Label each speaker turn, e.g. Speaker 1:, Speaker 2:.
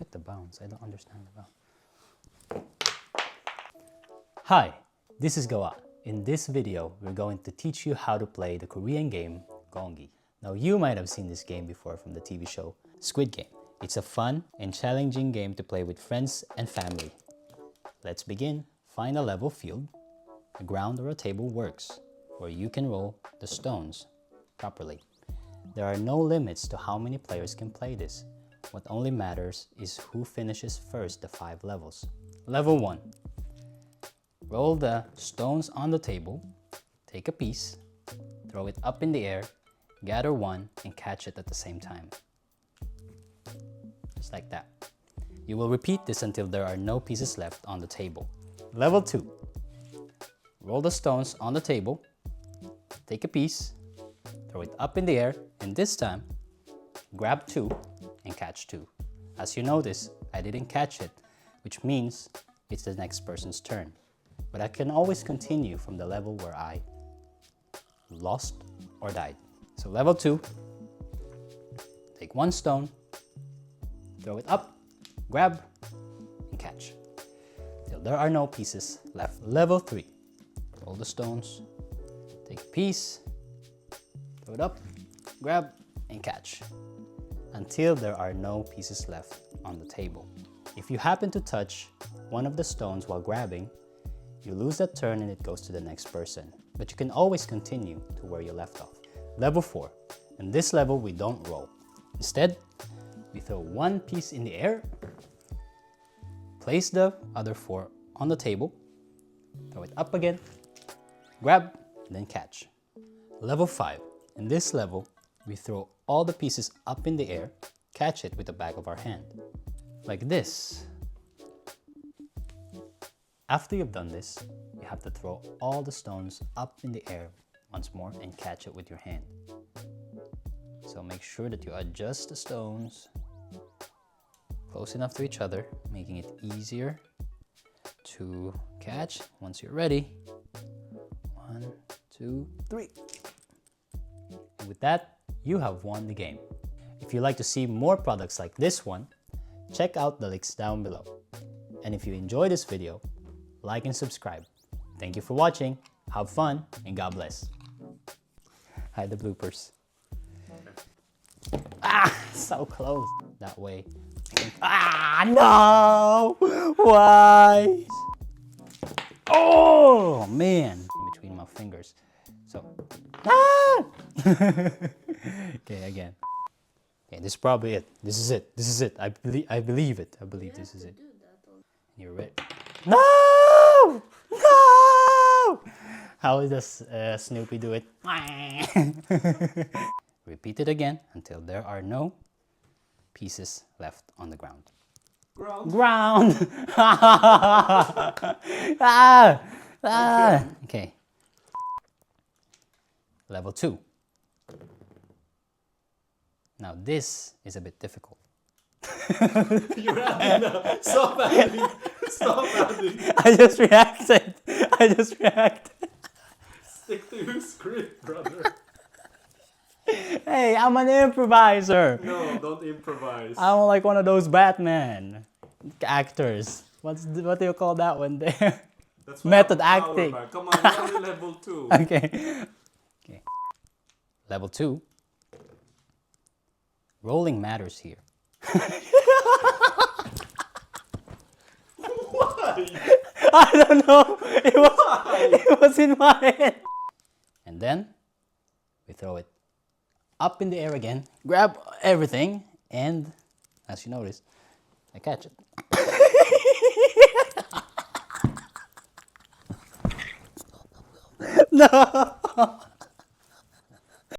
Speaker 1: with the bounce? I don't understand the bounce. Hi, this is Gawa. In this video, we're going to teach you how to play the Korean game gong-gi. Now, you might have seen this game before from the TV show Squid Game. It's a fun and challenging game to play with friends and family. Let's begin. Find a level field. A ground or a table works, where you can roll the stones properly. There are no limits to how many players can play this. What only matters is who finishes first the 5 levels. Level 1. Roll the stones on the table, take a piece, throw it up in the air, gather one, and catch it at the same time. Just like that. You will repeat this until there are no pieces left on the table. Level 2. Roll the stones on the table, take a piece, throw it up in the air, and this time, grab 2 and catch 2. As you notice, I didn't catch it, which means it's the next person's turn. But I can always continue from the level where I lost or died. So level 2, take 1 stone, throw it up, grab, and catch. Till there are no pieces left. Level 3, roll the stones, take a piece, throw it up, grab, and catch. Until there are no pieces left on the table. If you happen to touch one of the stones while grabbing, you lose that turn and it goes to the next person. But you can always continue to where you left off. Level 4. In this level, we don't roll. Instead, we throw 1 piece in the air, place the other 4 on the table, throw it up again, grab, and then catch. Level 5. In this level, we throw all the pieces up in the air, catch it with the back of our hand. Like this. After you've done this, you have to throw all the stones up in the air once more and catch it with your hand. So make sure that you adjust the stones close enough to each other, making it easier to catch. Once you're ready, 1, 2, 3. And with that, you have won the game. If you'd like to see more products like this one, check out the links down below. And if you enjoyed this video, like and subscribe. Thank you for watching, have fun, and God bless. Hide the bloopers. Ah, so close. That way. Ah, no! Why? Oh, man. In between my fingers. So, ah! Okay, again. Okay, this is probably it. This is it. This is it. I believe it. I believe this is it. You're ready. No! No! How does Snoopy do it? Repeat it again until there are no pieces left on the ground. Ground! Ah! Ah! Okay. Level 2. Now this is a bit difficult.
Speaker 2: You're adding now. Stop adding. Stop adding.
Speaker 1: I just reacted. I just reacted.
Speaker 2: Stick to your script, brother.
Speaker 1: Hey, I'm an improviser.
Speaker 2: No, don't improvise.
Speaker 1: I'm like one of those Batman actors. What do you call that one there?
Speaker 2: That's
Speaker 1: Method
Speaker 2: power
Speaker 1: acting.
Speaker 2: back. Come on, you're only level 2.
Speaker 1: Okay. Okay. Level 2. Rolling matters here.
Speaker 2: Why?
Speaker 1: I don't know. It was in my head. And then we throw it up in the air again, grab everything, and as you notice, I catch it. No.